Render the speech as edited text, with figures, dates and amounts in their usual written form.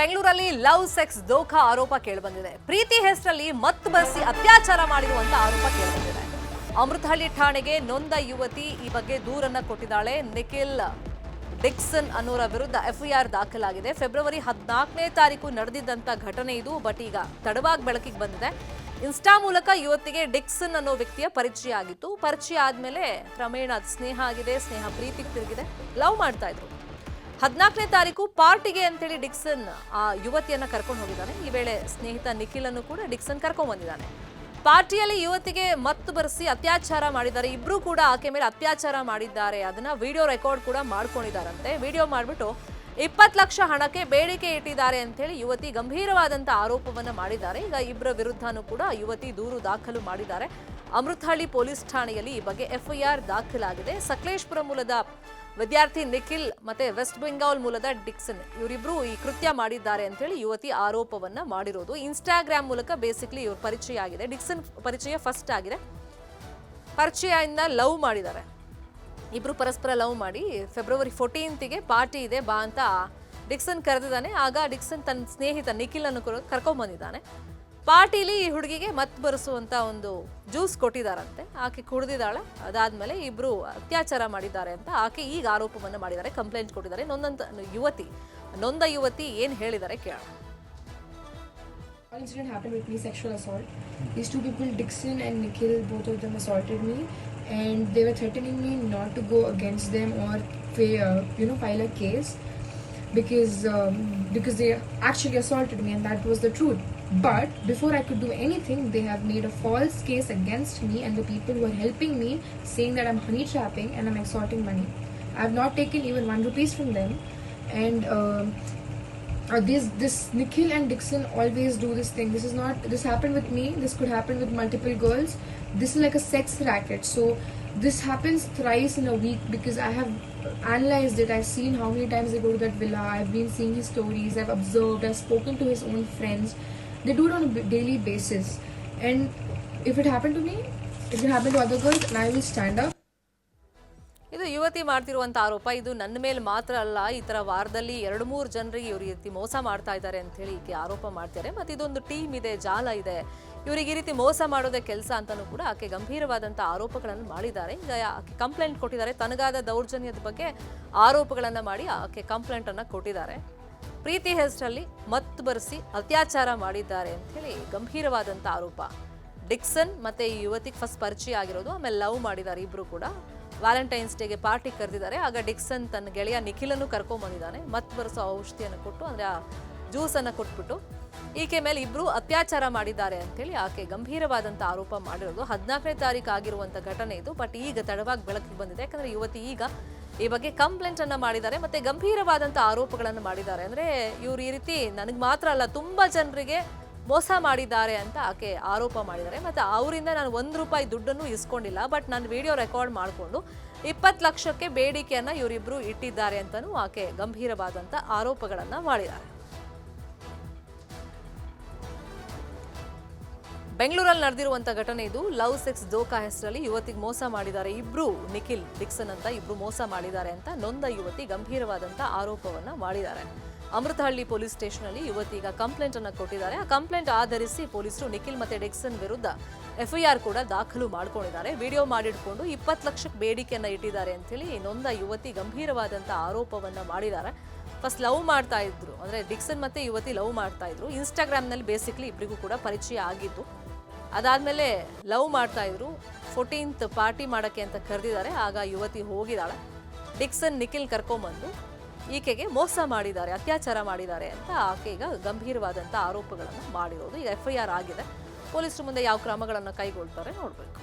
ಬೆಂಗಳೂರಲ್ಲಿ love sex ದೋಖಾ ಆರೋಪ ಕೇಳಿಬಂದಿದೆ. ಪ್ರೀತಿ ಹೆಸರಲ್ಲಿ ಮತ್ತು ಬರೆಸಿ ಅತ್ಯಾಚಾರ ಮಾಡಿರುವಂತ ಆರೋಪ ಕೇಳಿಬಂದಿದೆ. ಅಮೃತಹಳ್ಳಿ ಠಾಣೆಗೆ ನೊಂದ ಯುವತಿ ಈ ಬಗ್ಗೆ ದೂರನ್ನ ಕೊಟ್ಟಿದ್ದಾಳೆ. ನಿಖಿಲ್ ಡಿಕ್ಸನ್ ಅನ್ನೋರ ವಿರುದ್ಧ ಎಫ್ಐಆರ್ ದಾಖಲಾಗಿದೆ. ಫೆಬ್ರವರಿ 14ನೇ ತಾರೀಕು ನಡೆದಿದ್ದಂತ ಘಟನೆ ಇದು. ಬಟ್ ಈಗ ತಡವಾಗಿ ಬೆಳಕಿಗೆ ಬಂದಿದೆ. ಇನ್ಸ್ಟಾ ಮೂಲಕ ಯುವತಿಗೆ ಡಿಕ್ಸನ್ ಅನ್ನೋ ವ್ಯಕ್ತಿಯ ಪರಿಚಯ ಆಗಿತ್ತು. ಪರಿಚಯ ಆದ್ಮೇಲೆ ಕ್ರಮೇಣ ಸ್ನೇಹ ಆಗಿದೆ. ಸ್ನೇಹ ಪ್ರೀತಿಗೆ ತಿರುಗಿದೆ. ಲವ್ ಮಾಡ್ತಾ ಇದ್ರು. 14ನೇ ತಾರೀಕು ಪಾರ್ಟಿಗೆ ಅಂತೇಳಿ ಡಿಕ್ಸನ್ ಆ ಯುವತಿಯನ್ನ ಕರ್ಕೊಂಡು ಹೋಗಿದ್ದಾನೆ. ಈ ವೇಳೆ ಸ್ನೇಹಿತ ನಿಖಿಲ್ ಅನ್ನು ಕೂಡ ಡಿಕ್ಸನ್ ಕರ್ಕೊಂಡು ಬಂದಿದ್ದಾನೆ. ಪಾರ್ಟಿಯಲ್ಲಿ ಯುವತಿಗೆ ಮತ್ತು ಬರೆಸಿ ಅತ್ಯಾಚಾರ ಮಾಡಿದ್ದಾರೆ. ಇಬ್ರು ಕೂಡ ಆಕೆ ಮೇಲೆ ಅತ್ಯಾಚಾರ ಮಾಡಿದ್ದಾರೆ. ಅದನ್ನ ವಿಡಿಯೋ ರೆಕಾರ್ಡ್ ಕೂಡ ಮಾಡ್ಕೊಂಡಿದ್ದಾರಂತೆ. ವಿಡಿಯೋ ಮಾಡಿಬಿಟ್ಟು 20 ಲಕ್ಷ ಹಣಕ್ಕೆ ಬೇಡಿಕೆ ಇಟ್ಟಿದ್ದಾರೆ ಅಂತ ಹೇಳಿ ಯುವತಿ ಗಂಭೀರವಾದಂತ ಆರೋಪವನ್ನ ಮಾಡಿದ್ದಾರೆ. ಈಗ ಇಬ್ಬರ ವಿರುದ್ಧನೂ ಕೂಡ ಯುವತಿ ದೂರು ದಾಖಲು ಮಾಡಿದ್ದಾರೆ. ಅಮೃತಹಳ್ಳಿ ಪೊಲೀಸ್ ಠಾಣೆಯಲ್ಲಿ ಈ ಬಗ್ಗೆ ಎಫ್ಐಆರ್ ದಾಖಲಾಗಿದೆ. ಸಕಲೇಶಪುರ ಮೂಲದ ವಿದ್ಯಾರ್ಥಿ ನಿಖಿಲ್ ಮತ್ತೆ ವೆಸ್ಟ್ ಬೆಂಗಾಲ್ ಮೂಲದ ಡಿಕ್ಸನ್ ಇವರಿಬ್ರು ಈ ಕೃತ್ಯ ಮಾಡಿದ್ದಾರೆ ಅಂತ ಹೇಳಿ ಯುವತಿ ಆರೋಪವನ್ನ ಮಾಡಿರೋದು. ಇನ್ಸ್ಟಾಗ್ರಾಮ್ ಮೂಲಕ ಬೇಸಿಕ್ಲಿ ಇವ್ರ ಪರಿಚಯ ಆಗಿದೆ. ಡಿಕ್ಸನ್ ಪರಿಚಯ ಫಸ್ಟ್ ಆಗಿದೆ. ಪರಿಚಯದಿಂದ ಲವ್ ಮಾಡಿದ್ದಾರೆ. ಇಬ್ರು ಪರಸ್ಪರ ಲವ್ ಮಾಡಿ ಫೆಬ್ರವರಿ 14ಗೆ ಪಾರ್ಟಿ ಇದೆ ಬಾ ಅಂತ ಡಿಕ್ಸನ್ ಕರೆದಿದ್ದಾನೆ. ಆಗ ಡಿಕ್ಸನ್ ತನ್ನ ಸ್ನೇಹಿತ ನಿಖಿಲ್ ಅನ್ನು ಕರ್ಕೊಂಡ್ ಬಂದಿದ್ದಾನೆ. ಪಾರ್ಟಿಲಿ ಈ ಹುಡುಗಿಗೆ ಮತ್ ಬರೆಸುವಂತ ಒಂದು ಜ್ಯೂಸ್ ಕೊಟ್ಟಿದ್ದಾರಂತೆ. ಆಕೆ ಕುಡಿದಿದ್ದಾಳೆ. ಅದಾದ್ಮೇಲೆ ಇಬ್ರು ಅತ್ಯಾಚಾರ ಮಾಡಿದ್ದಾರೆ ಅಂತ ಆಕೆ ಈಗ ಆರೋಪವನ್ನು ಮಾಡಿದ್ದಾರೆ. ಕಂಪ್ಲೇಂಟ್ ಕೊಟ್ಟಿದ್ದಾರೆ. ನೊಂದ ಯುವತಿ ಏನ್ ಹೇಳಿದ್ದಾರೆ ಕೇಳೋಣ. One incident happened with me, sexual assault. These two people, Dixon and Nikhil, both of them assaulted me, and they were threatening me not to go against them or file a case because they actually assaulted me, and that was the truth. But before I could do anything, they have made a false case against me and the people who are helping me, saying that I'm honey trapping and I'm extorting money. I have not taken even 1 rupee from them, and this Nikhil and Dixon always do this thing. This happened with me. This could happen with multiple girls. This is like a sex racket. So this happens thrice in a week because I have analyzed it. I've seen how many times they go to that villa. I've been seeing his stories. I've observed. I've spoken to his own friends. They do it on a daily basis. And if it happened to me, it will happen to other girls, and I will stand up. ಇದು ಯುವತಿ ಮಾಡ್ತಿರುವಂತ ಆರೋಪ. ಇದು ನನ್ನ ಮೇಲೆ ಮಾತ್ರ ಅಲ್ಲ, ಈ ತರ ವಾರದಲ್ಲಿ 2-3 ಜನರಿಗೆ ಇವ್ರ ರೀತಿ ಮೋಸ ಮಾಡ್ತಾ ಇದ್ದಾರೆ ಅಂತ ಹೇಳಿ ಈಕೆ ಆರೋಪ ಮಾಡ್ತಾರೆ. ಮತ್ತೆ ಇದೊಂದು ಟೀಮ್ ಇದೆ, ಜಾಲ ಇದೆ, ಇವರಿಗೆ ಈ ರೀತಿ ಮೋಸ ಮಾಡೋದೇ ಕೆಲಸ ಅಂತಾನೂ ಕೂಡ ಆಕೆ ಗಂಭೀರವಾದಂತ ಆರೋಪಗಳನ್ನು ಮಾಡಿದ್ದಾರೆ. ಈಗ ಆಕೆ ಕಂಪ್ಲೇಂಟ್ ಕೊಟ್ಟಿದ್ದಾರೆ. ತನಗಾದ ದೌರ್ಜನ್ಯದ ಬಗ್ಗೆ ಆರೋಪಗಳನ್ನ ಮಾಡಿ ಆಕೆ ಕಂಪ್ಲೇಂಟ್ ಅನ್ನ ಕೊಟ್ಟಿದ್ದಾರೆ. ಪ್ರೀತಿ ಹೆಸರಲ್ಲಿ ಮತ್ತು ಬರೆಸಿ ಅತ್ಯಾಚಾರ ಮಾಡಿದ್ದಾರೆ ಅಂತ ಹೇಳಿ ಗಂಭೀರವಾದಂತ ಆರೋಪ. ಡಿಕ್ಸನ್ ಮತ್ತೆ ಈ ಯುವತಿಗೆ ಫಸ್ಟ್ ಪರಿಚಯ ಆಗಿರೋದು, ಆಮೇಲೆ ಲವ್ ಮಾಡಿದ್ದಾರೆ ಇಬ್ರು ಕೂಡ. ವ್ಯಾಲೆಂಟೈನ್ಸ್ ಡೇಗೆ ಪಾರ್ಟಿ ಕರೆದಿದ್ದಾರೆ. ಆಗ ಡಿಕ್ಸನ್ ತನ್ನ ಗೆಳೆಯ ನಿಖಿಲನ್ನು ಕರ್ಕೊಂಡ್ ಬಂದಿದ್ದಾನೆ. ಮತ್ತು ಬರೆಸೋ ಔಷಧಿಯನ್ನು ಕೊಟ್ಟು, ಅಂದ್ರೆ ಆ ಜ್ಯೂಸ್ ಅನ್ನ ಕೊಟ್ಬಿಟ್ಟು ಈಕೆ ಮೇಲೆ ಇಬ್ರು ಅತ್ಯಾಚಾರ ಮಾಡಿದ್ದಾರೆ ಅಂತೇಳಿ ಆಕೆ ಗಂಭೀರವಾದಂತ ಆರೋಪ ಮಾಡಿರೋದು. 14ನೇ ತಾರೀಕು ಆಗಿರುವಂತ ಘಟನೆ ಇದು. ಬಟ್ ಈಗ ತಡವಾಗಿ ಬೆಳಕಿಗೆ ಬಂದಿದೆ. ಯಾಕಂದ್ರೆ ಯುವತಿ ಈಗ ಈ ಬಗ್ಗೆ ಕಂಪ್ಲೇಂಟ್ ಅನ್ನ ಮಾಡಿದ್ದಾರೆ. ಮತ್ತೆ ಗಂಭೀರವಾದಂತ ಆರೋಪಗಳನ್ನು ಮಾಡಿದ್ದಾರೆ. ಅಂದ್ರೆ ಇವ್ರು ಈ ರೀತಿ ನನಗೆ ಮಾತ್ರ ಅಲ್ಲ, ತುಂಬಾ ಜನರಿಗೆ ಮೋಸ ಮಾಡಿದ್ದಾರೆ ಅಂತ ಆಕೆ ಆರೋಪ ಮಾಡಿದ್ದಾರೆ. ಮತ್ತೆ ಅವರಿಂದ ನಾನು 1 ರೂಪಾಯಿ ದುಡ್ಡನ್ನು ಇಸ್ಕೊಂಡಿಲ್ಲ. ಬಟ್ ನಾನು ವಿಡಿಯೋ ರೆಕಾರ್ಡ್ ಮಾಡಿಕೊಂಡು 20 ಲಕ್ಷಕ್ಕೆ ಬೇಡಿಕೆಯನ್ನ ಇವರಿಬ್ರು ಇಟ್ಟಿದ್ದಾರೆ ಅಂತಾನೂ ಆಕೆ ಗಂಭೀರವಾದಂತ ಆರೋಪಗಳನ್ನ ಮಾಡಿದ್ದಾರೆ. ಬೆಂಗಳೂರಲ್ಲಿ ನಡೆದಿರುವಂತ ಘಟನೆ ಇದು. ಲವ್ ಸೆಕ್ಸ್ ದೋಖಾ ಹೆಸರಲ್ಲಿ ಯುವತಿಗೆ ಮೋಸ ಮಾಡಿದ್ದಾರೆ ಇಬ್ರು. ನಿಖಿಲ್ ಡಿಕ್ಸನ್ ಅಂತ ಇಬ್ರು ಮೋಸ ಮಾಡಿದ್ದಾರೆ ಅಂತ ನೊಂದ ಯುವತಿ ಗಂಭೀರವಾದಂತ ಆರೋಪವನ್ನ ಮಾಡಿದ್ದಾರೆ. ಅಮೃತಹಳ್ಳಿ ಪೊಲೀಸ್ ಸ್ಟೇಷನ್ ಅಲ್ಲಿ ಯುವತಿ ಈಗ ಕಂಪ್ಲೇಂಟ್ ಅನ್ನ ಕೊಟ್ಟಿದ್ದಾರೆ. ಆ ಕಂಪ್ಲೇಂಟ್ ಆಧರಿಸಿ ಪೊಲೀಸರು ನಿಖಿಲ್ ಮತ್ತೆ ಡಿಕ್ಸನ್ ವಿರುದ್ಧ ಎಫ್ಐಆರ್ ಕೂಡ ದಾಖಲು ಮಾಡ್ಕೊಂಡಿದ್ದಾರೆ. ವಿಡಿಯೋ ಮಾಡಿಟ್ಕೊಂಡು 20 ಲಕ್ಷಕ್ಕೆ ಬೇಡಿಕೆಯನ್ನ ಇಟ್ಟಿದ್ದಾರೆ ಅಂತ ಹೇಳಿ ನೊಂದ ಯುವತಿ ಗಂಭೀರವಾದಂತ ಆರೋಪವನ್ನ ಮಾಡಿದ್ದಾರೆ. ಫಸ್ಟ್ ಲವ್ ಮಾಡ್ತಾ ಇದ್ರು, ಅಂದ್ರೆ ಡಿಕ್ಸನ್ ಮತ್ತೆ ಯುವತಿ ಲವ್ ಮಾಡ್ತಾ ಇದ್ರು. ಇನ್ಸ್ಟಾಗ್ರಾಮ್ ನಲ್ಲಿ ಬೇಸಿಕ್ಲಿ ಇಬ್ಬರಿಗೂ ಕೂಡ ಪರಿಚಯ ಆಗಿದ್ದು. ಅದಾದ್ಮೇಲೆ ಲವ್ ಮಾಡ್ತಾ ಇದ್ರು. 14th ಪಾರ್ಟಿ ಮಾಡಕ್ಕೆ ಅಂತ ಕರೆದಿದ್ದಾರೆ. ಆಗ ಯುವತಿ ಹೋಗಿದ್ದಾಳೆ. ಡಿಕ್ಸನ್ ನಿಖಿಲ್ ಕರ್ಕೊಂಬಂದು ಈಕೆಗೆ ಮೋಸ ಮಾಡಿದ್ದಾರೆ, ಅತ್ಯಾಚಾರ ಮಾಡಿದ್ದಾರೆ ಅಂತ ಆಕೆ ಈಗ ಗಂಭೀರವಾದಂಥ ಆರೋಪಗಳನ್ನು ಮಾಡಿರೋದು. ಈಗ ಎಫ್ಐಆರ್ ಆಗಿದೆ. ಪೊಲೀಸರು ಮುಂದೆ ಯಾವ ಕ್ರಮಗಳನ್ನು ಕೈಗೊಳ್ತಾರೆ ನೋಡಬೇಕು.